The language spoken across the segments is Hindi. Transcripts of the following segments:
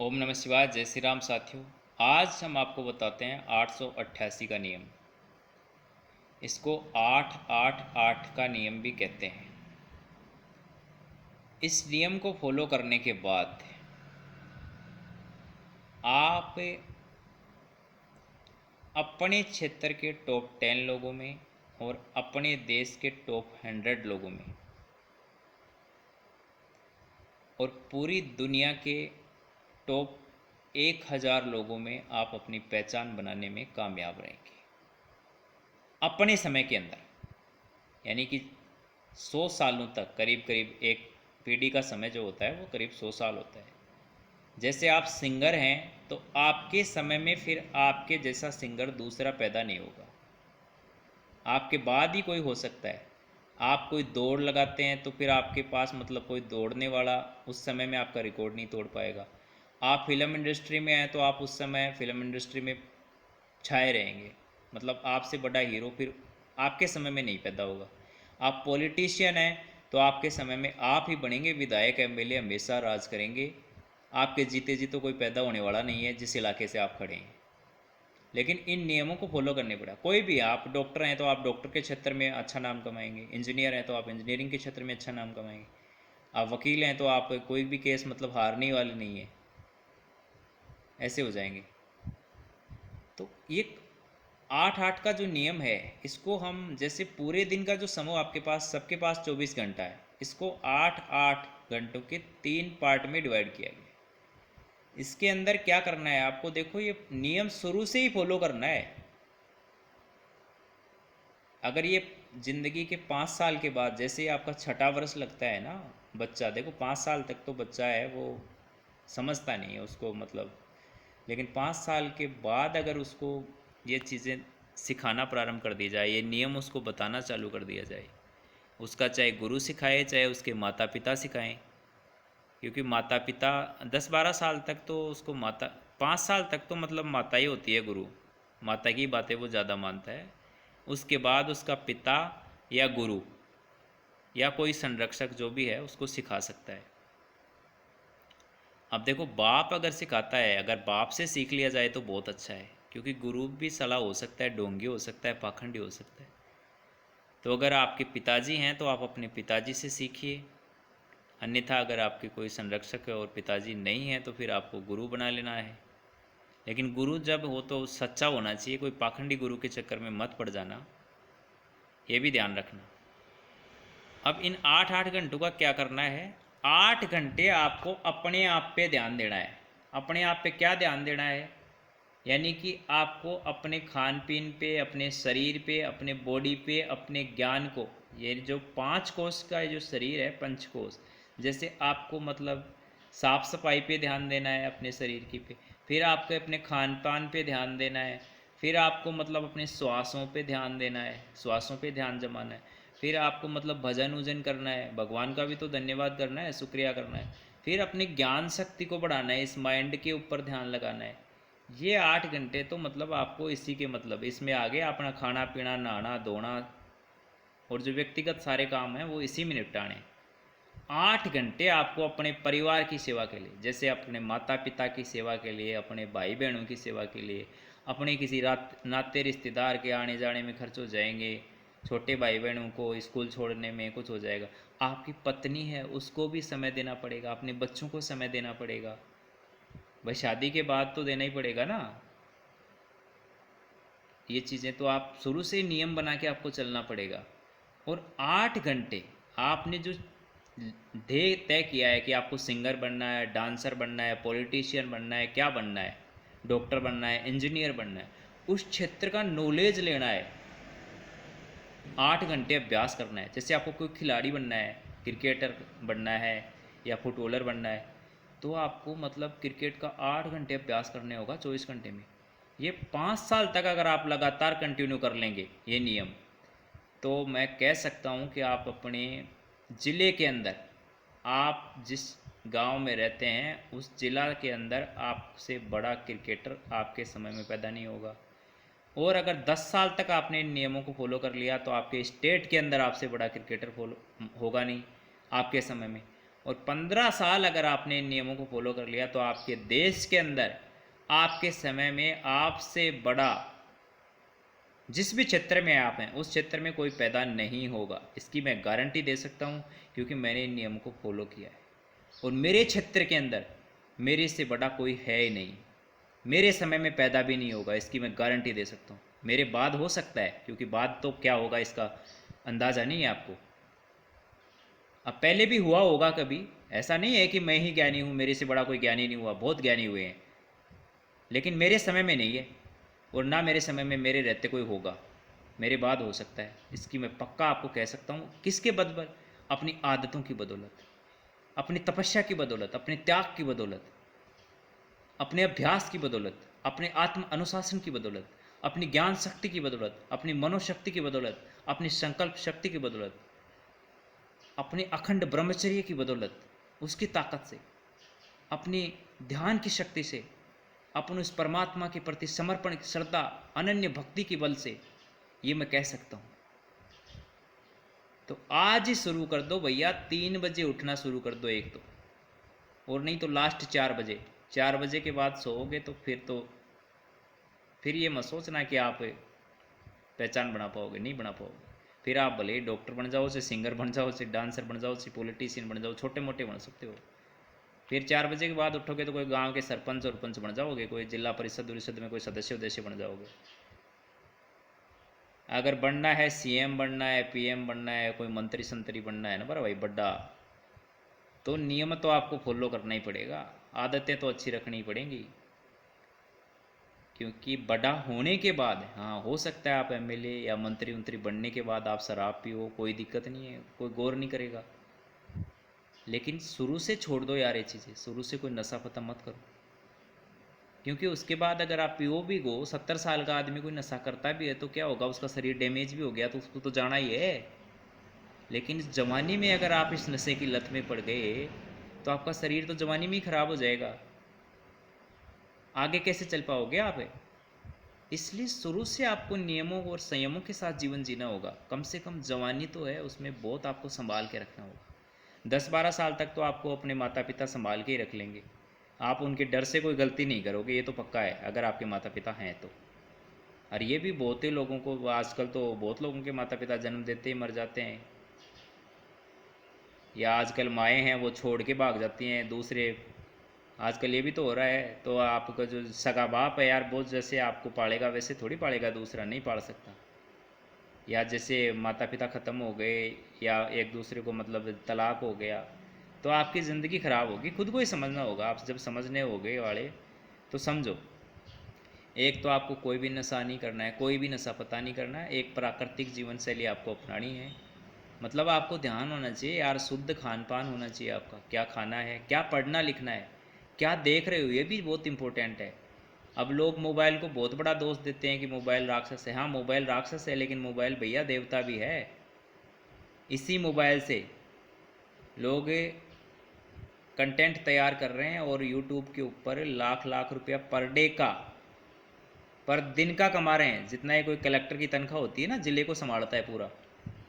ओम नमः शिवाय। जय श्री राम साथियों। आज हम आपको बताते हैं 888 का नियम। इसको 888 का नियम भी कहते हैं। इस नियम को फॉलो करने के बाद आप अपने क्षेत्र के टॉप 10 लोगों में और अपने देश के टॉप 100 लोगों में और पूरी दुनिया के टॉप 1000 लोगों में आप अपनी पहचान बनाने में कामयाब रहेंगे अपने समय के अंदर। यानी कि 100 सालों तक, करीब करीब एक पीढ़ी का समय जो होता है वो करीब 100 साल होता है। जैसे आप सिंगर हैं तो आपके समय में फिर आपके जैसा सिंगर दूसरा पैदा नहीं होगा, आपके बाद ही कोई हो सकता है। आप कोई दौड़ लगाते हैं तो फिर आपके पास मतलब कोई दौड़ने वाला उस समय में आपका रिकॉर्ड नहीं तोड़ पाएगा। आप फिल्म इंडस्ट्री में हैं तो आप उस समय फिल्म इंडस्ट्री में छाए रहेंगे, मतलब आपसे बड़ा हीरो फिर आपके समय में नहीं पैदा होगा। आप पॉलिटिशियन हैं तो आपके समय में आप ही बनेंगे विधायक, एमएलए हमेशा राज करेंगे। आपके जीते जी तो कोई पैदा होने वाला नहीं है जिस इलाके से आप खड़े हैं। लेकिन इन नियमों को फॉलो करने पड़ा। कोई भी, आप डॉक्टर हैं तो आप डॉक्टर के क्षेत्र में अच्छा नाम कमाएंगे, इंजीनियर हैं तो आप इंजीनियरिंग के क्षेत्र में अच्छा नाम कमाएंगे, आप वकील हैं तो आप कोई भी केस मतलब हारने वाले नहीं है, ऐसे हो जाएंगे। तो ये 8-8 का जो नियम है, इसको हम जैसे पूरे दिन का जो समय आपके पास, सबके पास 24 घंटा है, इसको 8-8 घंटों के 3 पार्ट में डिवाइड किया गया। इसके अंदर क्या करना है आपको, देखो ये नियम शुरू से ही फॉलो करना है। अगर ये ज़िंदगी के 5 साल के बाद, जैसे आपका छठा वर्ष लगता है ना, बच्चा देखो 5 साल तक तो बच्चा है, वो समझता नहीं है उसको मतलब। लेकिन 5 साल के बाद अगर उसको ये चीज़ें सिखाना प्रारंभ कर दी जाए, ये नियम उसको बताना चालू कर दिया जाए, उसका चाहे गुरु सिखाए चाहे उसके माता पिता सिखाएं। क्योंकि माता पिता 10-12 साल तक तो उसको माता, 5 साल तक तो मतलब माता ही होती है गुरु, माता की बातें वो ज़्यादा मानता है। उसके बाद उसका पिता या गुरु या कोई संरक्षक जो भी है उसको सिखा सकता है। अब देखो, बाप अगर सिखाता है, अगर बाप से सीख लिया जाए तो बहुत अच्छा है, क्योंकि गुरु भी सलाह हो सकता है, ढोंगी हो सकता है, पाखंडी हो सकता है। तो अगर आपके पिताजी हैं तो आप अपने पिताजी से सीखिए, अन्यथा अगर आपके कोई संरक्षक और पिताजी नहीं है तो फिर आपको गुरु बना लेना है। लेकिन गुरु जब हो तो सच्चा होना चाहिए, कोई पाखंडी गुरु के चक्कर में मत पड़ जाना, ये भी ध्यान रखना। अब इन 8-8 घंटों का क्या करना है, 8 घंटे आपको अपने आप पे ध्यान देना है। अपने आप पे क्या ध्यान देना है, यानी कि आपको अपने खान पीन पे, अपने शरीर पे, अपने बॉडी पे, अपने ज्ञान को, ये जो 5 कोष का जो शरीर है, पंचकोश, जैसे आपको मतलब साफ सफाई पे ध्यान देना है अपने शरीर की पे, फिर आपको अपने खान पान पे ध्यान देना है, फिर आपको मतलब अपने श्वासों पे ध्यान देना है, श्वासों पे ध्यान जमाना है, फिर आपको मतलब भजन उजन करना है, भगवान का भी तो धन्यवाद करना है, शुक्रिया करना है, फिर अपनी ज्ञान शक्ति को बढ़ाना है, इस माइंड के ऊपर ध्यान लगाना है। ये 8 घंटे तो मतलब आपको इसी के मतलब, इसमें आगे अपना खाना पीना, नहाना धोना और जो व्यक्तिगत सारे काम हैं वो इसी में निपटाने। 8 घंटे आपको अपने परिवार की सेवा के लिए, जैसे अपने माता पिता की सेवा के लिए, अपने भाई बहनों की सेवा के लिए, अपने किसी नाते रिश्तेदार के आने जाने में खर्च हो जाएंगे, छोटे भाई बहनों को स्कूल छोड़ने में कुछ हो जाएगा, आपकी पत्नी है उसको भी समय देना पड़ेगा, अपने बच्चों को समय देना पड़ेगा, भाई शादी के बाद तो देना ही पड़ेगा ना। ये चीज़ें तो आप शुरू से नियम बना के आपको चलना पड़ेगा। और 8 घंटे आपने जो ध्येय तय किया है कि आपको सिंगर बनना है, डांसर बनना है, पॉलिटिशियन बनना है, क्या बनना है, डॉक्टर बनना है, इंजीनियर बनना है, उस क्षेत्र का नॉलेज लेना है, 8 घंटे अभ्यास करना है। जैसे आपको कोई खिलाड़ी बनना है, क्रिकेटर बनना है या फुटबॉलर बनना है, तो आपको मतलब क्रिकेट का 8 घंटे अभ्यास करने होगा 24 घंटे में। ये 5 साल तक अगर आप लगातार कंटिन्यू कर लेंगे ये नियम, तो मैं कह सकता हूँ कि आप अपने ज़िले के अंदर, आप जिस गांव में रहते हैं उस ज़िला के अंदर आपसे बड़ा क्रिकेटर आपके समय में पैदा नहीं होगा। और अगर 10 साल तक आपने इन नियमों को फॉलो कर लिया तो आपके स्टेट के अंदर आपसे बड़ा क्रिकेटर फॉलो होगा नहीं आपके समय में। और 15 साल अगर आपने इन नियमों को फॉलो कर लिया तो आपके देश के अंदर आपके समय में आपसे बड़ा जिस भी क्षेत्र में आप हैं उस क्षेत्र में कोई पैदा नहीं होगा। इसकी मैं गारंटी दे सकता हूँ, क्योंकि मैंने इन नियमों को फॉलो किया है और मेरे क्षेत्र के अंदर मेरे से बड़ा कोई है ही नहीं। मेरे समय में पैदा भी नहीं होगा, इसकी मैं गारंटी दे सकता हूँ। मेरे बाद हो सकता है, क्योंकि बाद तो क्या होगा इसका अंदाज़ा नहीं है आपको। अब पहले भी हुआ होगा कभी, ऐसा नहीं है कि मैं ही ज्ञानी हूँ, मेरे से बड़ा कोई ज्ञानी नहीं हुआ, बहुत ज्ञानी हुए हैं, लेकिन मेरे समय में नहीं है और ना मेरे समय में मेरे रहते कोई होगा। मेरे बाद हो सकता है, इसकी मैं पक्का आपको कह सकता हूँ। किसके बदौलत? अपनी आदतों की बदौलत, अपनी तपस्या की बदौलत, अपने त्याग की बदौलत, अपने अभ्यास की बदौलत, अपने आत्म अनुशासन की बदौलत, अपनी ज्ञान शक्ति की बदौलत, अपनी मनोशक्ति की बदौलत, अपनी संकल्प शक्ति की बदौलत, अपने अखंड ब्रह्मचर्य की बदौलत, उसकी ताकत से, अपनी ध्यान की शक्ति से, अपन उस परमात्मा के प्रति समर्पण, श्रद्धा, अनन्य भक्ति के बल से ये मैं कह सकता हूँ। तो आज ही शुरू कर दो भैया, 3 बजे उठना शुरू कर दो एक तो, और नहीं तो लास्ट 4 बजे। 4 बजे के बाद सोओगे तो फिर ये मत सोचना कि आप पहचान बना पाओगे, नहीं बना पाओगे। फिर आप भले डॉक्टर बन जाओ, से सिंगर बन जाओ, से डांसर बन जाओ, से पॉलिटिशियन बन जाओ, छोटे मोटे बन सकते हो। फिर 4 बजे के बाद उठोगे तो कोई गांव के सरपंच और पंच बन जाओगे, कोई जिला परिषद उरिषद में कोई सदस्य उदस्य बन जाओगे। अगर बनना है, सीएम बनना है, पीएम बनना है, कोई मंत्री संतरी बनना है ना बड़ा भाई बड्डा, तो नियम तो आपको फॉलो करना ही पड़ेगा, आदतें तो अच्छी रखनी ही पड़ेंगी। क्योंकि बड़ा होने के बाद, हाँ हो सकता है आप एमएलए या मंत्री उंत्री बनने के बाद आप शराब पियो, कोई दिक्कत नहीं है, कोई गौर नहीं करेगा। लेकिन शुरू से छोड़ दो यार ये चीज़ें, शुरू से कोई नशा पता मत करो। क्योंकि उसके बाद अगर आप पियो भी गो, 70 साल का आदमी कोई नशा करता भी है तो क्या होगा, उसका शरीर डैमेज भी हो गया तो उसको तो जाना ही है। लेकिन इस जवानी में अगर आप इस नशे की लत में पड़ गए तो आपका शरीर तो जवानी में ही खराब हो जाएगा, आगे कैसे चल पाओगे आप? इसलिए शुरू से आपको नियमों और संयमों के साथ जीवन जीना होगा। कम से कम जवानी तो है, उसमें बहुत आपको संभाल के रखना होगा। 10-12 साल तक तो आपको अपने माता पिता संभाल के ही रख लेंगे, आप उनके डर से कोई गलती नहीं करोगे, ये तो पक्का है, अगर आपके माता पिता हैं तो। और ये भी बहुत ही लोगों को, आजकल तो बहुत लोगों के माता पिता जन्म देते ही मर जाते हैं, या आजकल माएँ हैं वो छोड़ के भाग जाती हैं दूसरे। आजकल ये भी तो हो रहा है। तो आपका जो सगा बाप है यार, वो जैसे आपको पालेगा वैसे थोड़ी पालेगा, दूसरा नहीं पाल सकता। या जैसे माता पिता ख़त्म हो गए या एक दूसरे को मतलब तलाक हो गया तो आपकी ज़िंदगी ख़राब होगी। खुद को ही समझना होगा, आप जब समझने होगे वाले तो समझो। एक तो आपको कोई भी नशा नहीं करना है, कोई भी नशा पता नहीं करना है, एक प्राकृतिक जीवन शैली आपको अपनानी है। मतलब आपको ध्यान होना चाहिए यार, शुद्ध खान पान होना चाहिए आपका, क्या खाना है, क्या पढ़ना लिखना है, क्या देख रहे हो, ये भी बहुत इंपॉर्टेंट है। अब लोग मोबाइल को बहुत बड़ा दोष देते हैं कि मोबाइल राक्षस है। हाँ मोबाइल राक्षस है, लेकिन मोबाइल भैया देवता भी है। इसी मोबाइल से लोग कंटेंट तैयार कर रहे हैं और यूट्यूब के ऊपर लाख लाख रुपया पर डे का, पर दिन का कमा रहे हैं। जितना ही कोई कलेक्टर की तनख्वाह होती है ना, ज़िले को संभालता है पूरा,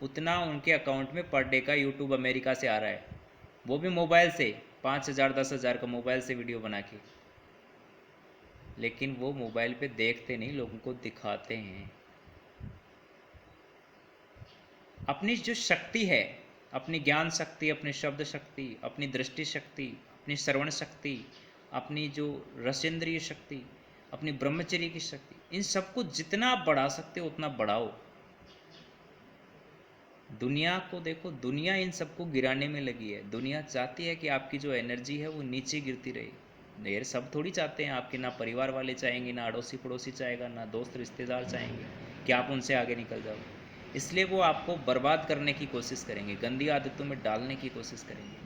उतना उनके अकाउंट में पर डे का यूट्यूब अमेरिका से आ रहा है, वो भी मोबाइल से, 5,000 10,000 का मोबाइल से वीडियो बना के। लेकिन वो मोबाइल पे देखते नहीं, लोगों को दिखाते हैं। अपनी जो शक्ति है, अपनी ज्ञान शक्ति, अपनी शब्द शक्ति, अपनी दृष्टि शक्ति, अपनी श्रवण शक्ति, अपनी जो रसेंद्रिय शक्ति, अपनी ब्रह्मचर्य की शक्ति, इन सबको जितना आप बढ़ा सकते हो उतना बढ़ाओ। दुनिया को देखो, दुनिया इन सबको गिराने में लगी है। दुनिया चाहती है कि आपकी जो एनर्जी है वो नीचे गिरती रहे। ढेर सब थोड़ी चाहते हैं आपके, ना परिवार वाले चाहेंगे, ना अड़ोसी पड़ोसी चाहेगा, ना दोस्त रिश्तेदार चाहेंगे कि आप उनसे आगे निकल जाओ। इसलिए वो आपको बर्बाद करने की कोशिश करेंगे, गंदी आदतों में डालने की कोशिश करेंगे।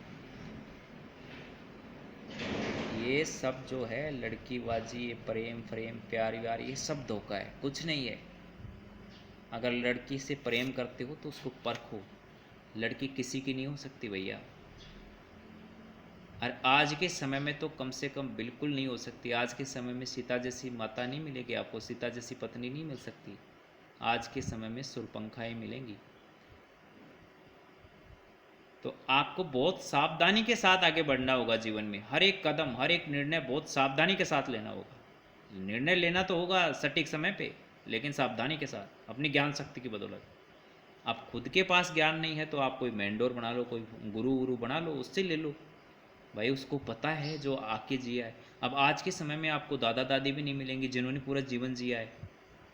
ये सब जो है लड़कीबाजी, ये प्रेम फ्रेम, प्यार व्यार, ये सब धोखा है, कुछ नहीं है। अगर लड़की से प्रेम करते हो तो उसको परखो, लड़की किसी की नहीं हो सकती भैया। और आज के समय में तो कम से कम बिल्कुल नहीं हो सकती। आज के समय में सीता जैसी माता नहीं मिलेगी आपको, सीता जैसी पत्नी नहीं मिल सकती। आज के समय में सुरपंखाएँ मिलेंगी। तो आपको बहुत सावधानी के साथ आगे बढ़ना होगा जीवन में। हर एक कदम, हर एक निर्णय बहुत सावधानी के साथ लेना होगा। निर्णय लेना तो होगा सटीक समय पे, लेकिन सावधानी के साथ, अपनी ज्ञान शक्ति की बदौलत। आप खुद के पास ज्ञान नहीं है तो आप कोई मेंडोर बना लो, कोई गुरु बना लो, उससे ले लो भाई। उसको पता है जो आके जिया है। अब आज के समय में आपको दादा दादी भी नहीं मिलेंगे जिन्होंने पूरा जीवन जिया है,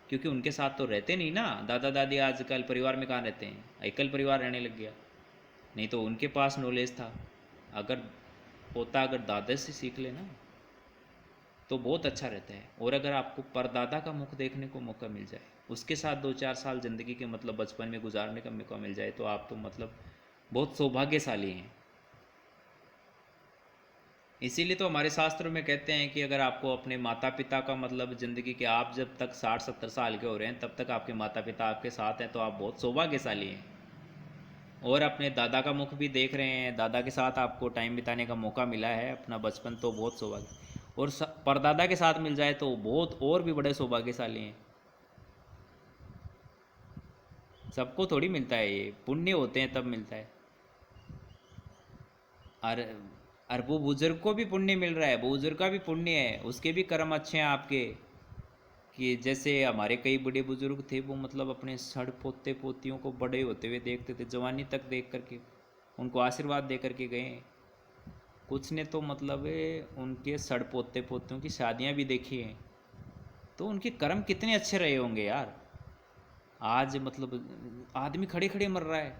क्योंकि उनके साथ तो रहते नहीं ना। दादा दादी आजकल परिवार में कहाँ रहते हैं, एकल परिवार रहने लग गया। नहीं तो उनके पास नॉलेज था। अगर होता, अगर दादा से सीख लेना तो बहुत अच्छा रहता है। और अगर आपको परदादा का मुख देखने को मौका मिल जाए, उसके साथ 2-4 साल ज़िंदगी के मतलब बचपन में गुजारने का मौका मिल जाए, तो आप तो मतलब बहुत सौभाग्यशाली हैं। इसीलिए तो हमारे शास्त्रों में कहते हैं कि अगर आपको अपने माता पिता का मतलब ज़िंदगी के, आप जब तक 60-70 साल के हो रहे हैं तब तक आपके माता पिता आपके साथ हैं, तो आप बहुत सौभाग्यशाली हैं। और अपने दादा का मुख भी देख रहे हैं, दादा के साथ आपको टाइम बिताने का मौका मिला है अपना बचपन, तो बहुत सौभाग्य। और परदादा के साथ मिल जाए तो बहुत और भी बड़े सौभाग्यशाली हैं। सबको थोड़ी मिलता है, ये पुण्य होते हैं तब मिलता है। और वो बुजुर्ग को भी पुण्य मिल रहा है, बुजुर्ग का भी पुण्य है, उसके भी कर्म अच्छे हैं आपके। कि जैसे हमारे कई बड़े बुजुर्ग थे, वो मतलब अपने सड़ पोते पोतियों को बड़े होते हुए देखते थे, जवानी तक देख करके उनको आशीर्वाद दे करके गए। कुछ ने तो मतलब उनके सड़ पोते पोतियों की शादियां भी देखी हैं। तो उनके कर्म कितने अच्छे रहे होंगे यार। आज मतलब आदमी खड़े खड़े मर रहा है,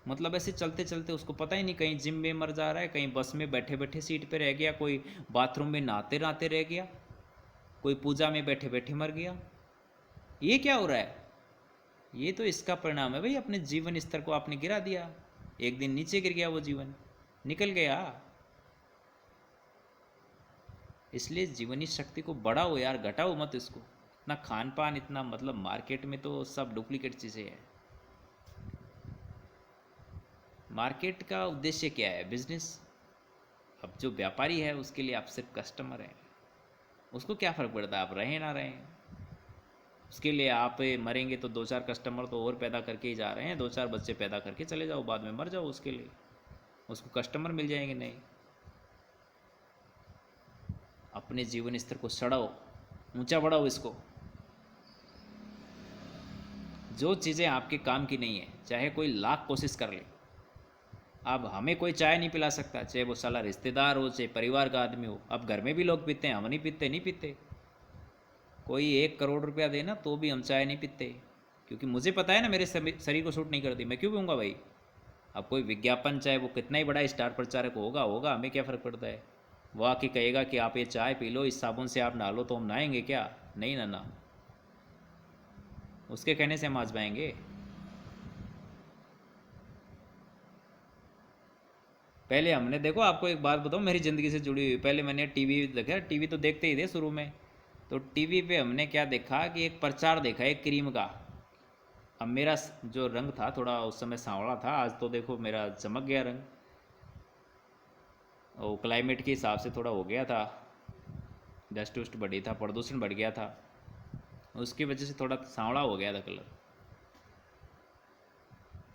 मतलब ऐसे चलते चलते उसको पता ही नहीं, कहीं जिम में मर जा रहा है, कहीं बस में बैठे बैठे सीट पे रह गया, कोई बाथरूम में नहाते नहाते रह गया, कोई पूजा में बैठे बैठे मर गया। ये क्या हो रहा है? ये तो इसका परिणाम है भाई, अपने जीवन स्तर को आपने गिरा दिया। एक दिन नीचे गिर गया, वो जीवन निकल गया। इसलिए जीवनी शक्ति को बढ़ाओ यार, घटाओ मत इसको। इतना खान पान, इतना मतलब मार्केट में तो सब डुप्लीकेट चीज़ें हैं। मार्केट का उद्देश्य क्या है? बिजनेस। अब जो व्यापारी है उसके लिए आप सिर्फ कस्टमर हैं, उसको क्या फ़र्क पड़ता है आप रहें ना रहें। उसके लिए आप मरेंगे तो 2-4 कस्टमर तो और पैदा करके ही जा रहे हैं, 2-4 बच्चे पैदा करके चले जाओ, बाद में मर जाओ, उसके लिए उसको कस्टमर मिल जाएंगे नहीं। अपने जीवन स्तर को सड़ाओ, ऊंचा बढ़ाओ इसको। जो चीज़ें आपके काम की नहीं है, चाहे कोई लाख कोशिश कर ले। अब हमें कोई चाय नहीं पिला सकता, चाहे वो साला रिश्तेदार हो, चाहे परिवार का आदमी हो। अब घर में भी लोग पीते हैं, हम नहीं पीते, नहीं पीते। कोई 1 करोड़ रुपया देना तो भी हम चाय नहीं पीते, क्योंकि मुझे पता है ना मेरे शरीर को सूट नहीं करती, मैं क्यों पीऊँगा भाई। अब कोई विज्ञापन चाहे वो कितना ही बड़ा स्टार प्रचारक होगा होगा, हमें क्या फ़र्क पड़ता है। वो आके कहेगा कि आप ये चाय पी लो, इस साबुन से आप नहा लो, तो हम नहाएंगे क्या? नहीं ना ना, उसके कहने से हम आजमाएंगे? पहले हमने, देखो आपको एक बात बताऊँ मेरी ज़िंदगी से जुड़ी हुई, पहले मैंने टीवी देखा, टीवी तो देखते ही थे शुरू में। तो टीवी पे हमने क्या देखा कि एक प्रचार देखा एक क्रीम का। अब मेरा जो रंग था थोड़ा उस समय सांवला था, आज तो देखो मेरा चमक गया रंग। और क्लाइमेट के हिसाब से थोड़ा हो गया था, डस्ट वस्ट बढ़ी था, प्रदूषण बढ़ गया था, उसकी वजह से थोड़ा सांवला हो गया था कलर।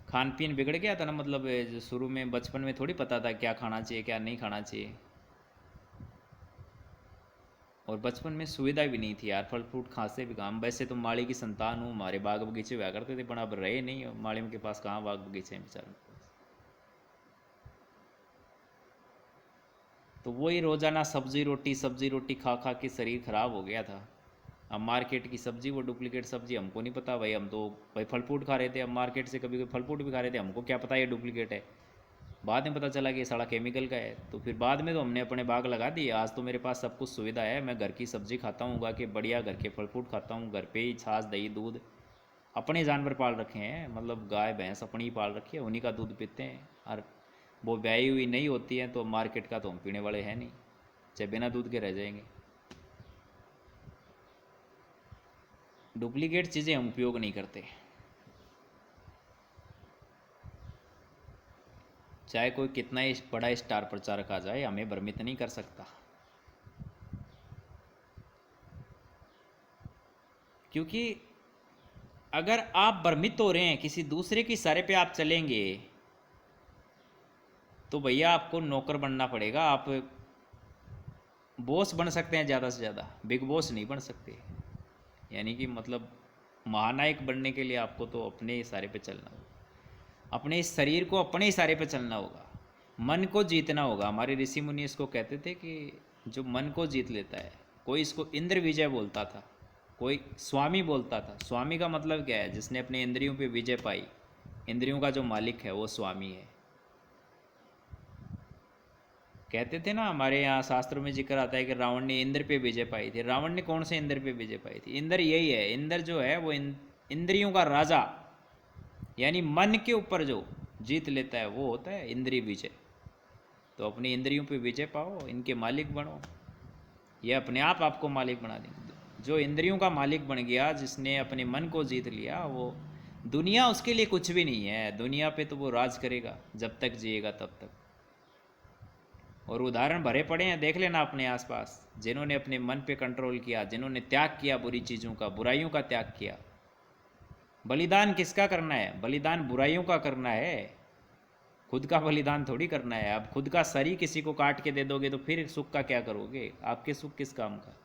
खान पीन बिगड़ गया था ना, मतलब जो शुरू में बचपन में थोड़ी पता था क्या खाना चाहिए क्या नहीं खाना चाहिए। और बचपन में सुविधा भी नहीं थी यार, फल फ्रूट खांसे भी काम। वैसे तो माली की संतान हूँ, हमारे बाग बगीचे हुआ करते थे, पर अब रहे नहीं, माली के पास कहाँ बाग बगीचे हैं बेचारों के पास। तो वही रोज़ाना सब्जी रोटी खा खा के शरीर ख़राब हो गया था। अब मार्केट की सब्ज़ी, वो डुप्लीकेट सब्ज़ी, हमको नहीं पता भाई, हम तो भाई फल फ्रूट खा रहे थे, अब मार्केट से कभी कोई फल फ्रूट भी खा रहे थे, हमको क्या पता ये डुप्लीकेट है। बाद में पता चला कि ये सारा केमिकल का है, तो फिर बाद में तो हमने अपने बाग लगा दिए। आज तो मेरे पास सब कुछ सुविधा है, मैं घर की सब्ज़ी खाता हूँ, उगा के बढ़िया घर के फल फ्रूट खाता हूँ, घर पे ही छाछ दही दूध। अपने जानवर पाल रखे हैं, मतलब गाय भैंस अपनी ही पाल रखी है, उन्हीं का दूध पीते हैं। और वो ब्याई हुई नहीं होती हैं, तो मार्केट का तो हम पीने वाले हैं नहीं, चाहे बिना दूध के रह जाएंगे। डुप्लीकेट चीज़ें हम उपयोग नहीं करते, चाहे कोई कितना ही बड़ा स्टार प्रचारक आ जाए, हमें भ्रमित नहीं कर सकता। क्योंकि अगर आप भ्रमित हो रहे हैं, किसी दूसरे की इशारे पे आप चलेंगे, तो भैया आपको नौकर बनना पड़ेगा। आप बॉस बन सकते हैं ज़्यादा से ज़्यादा, बिग बॉस नहीं बन सकते। यानी कि मतलब महानायक बनने के लिए आपको तो अपने इशारे पे चलना होगा, अपने इस शरीर को अपने इशारे पे चलना होगा, मन को जीतना होगा। हमारे ऋषि मुनि इसको कहते थे कि जो मन को जीत लेता है, कोई इसको इंद्र विजय बोलता था, कोई स्वामी बोलता था। स्वामी का मतलब क्या है? जिसने अपने इंद्रियों पे विजय पाई, इंद्रियों का जो मालिक है वो स्वामी है। कहते थे ना, हमारे यहाँ शास्त्रों में जिक्र आता है कि रावण ने इंद्र पे विजय पाई थी। रावण ने कौन से इंद्र पे विजय पाई थी? इंद्र यही है। इंद्र जो है वो इंद्रियों का राजा, यानी मन के ऊपर जो जीत लेता है वो होता है इंद्रिय विजय। तो अपनी इंद्रियों पे विजय पाओ, इनके मालिक बनो, ये अपने आप आपको मालिक बना देंगे। जो इंद्रियों का मालिक बन गया, जिसने अपने मन को जीत लिया, वो दुनिया उसके लिए कुछ भी नहीं है। दुनिया पे तो वो राज करेगा जब तक जिएगा तब तक। और उदाहरण भरे पड़े हैं, देख लेना अपने आसपास, जिन्होंने अपने मन पे कंट्रोल किया, जिन्होंने त्याग किया बुरी चीज़ों का, बुराइयों का त्याग किया। बलिदान किसका करना है? बलिदान बुराइयों का करना है, खुद का बलिदान थोड़ी करना है। आप खुद का शरीर किसी को काट के दे दोगे तो फिर सुख का क्या करोगे? आपके सुख किस काम का?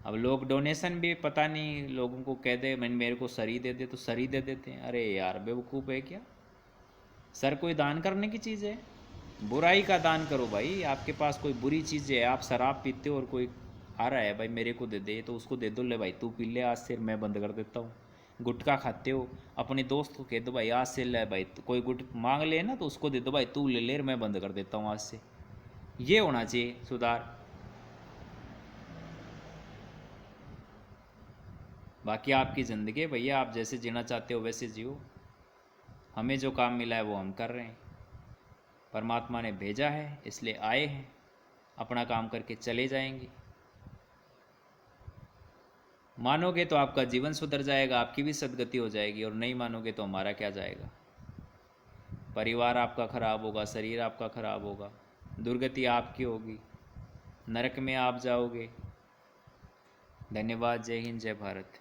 अब लोग डोनेशन भी पता नहीं, लोगों को कह दे मैं मेरे को सरी दे दे तो सरी दे देते हैं। अरे यार बेवकूफ़ है क्या? सर कोई दान करने की चीज़ है? बुराई का दान करो भाई। आपके पास कोई बुरी चीज़ है, आप शराब पीते हो और कोई आ रहा है भाई मेरे को दे दे, तो उसको दे दो, ले भाई तू पी ले, आज से मैं बंद कर देता हूँ। गुटखा खाते हो, अपने दोस्त को कह दो भाई आज से ले भाई, कोई गुट मांग ले ना तो उसको दे दो भाई तू ले ले, मैं बंद कर देता हूँ आज से। ये होना चाहिए सुधार। बाकी आपकी ज़िंदगी है भैया, आप जैसे जीना चाहते हो वैसे जियो। हमें जो काम मिला है वो हम कर रहे हैं, परमात्मा ने भेजा है इसलिए आए हैं, अपना काम करके चले जाएंगे। मानोगे तो आपका जीवन सुधर जाएगा, आपकी भी सदगति हो जाएगी, और नहीं मानोगे तो हमारा क्या जाएगा। परिवार आपका खराब होगा, शरीर आपका खराब होगा, दुर्गति आपकी होगी, नरक में आप जाओगे। धन्यवाद। जय हिंद, जय भारत।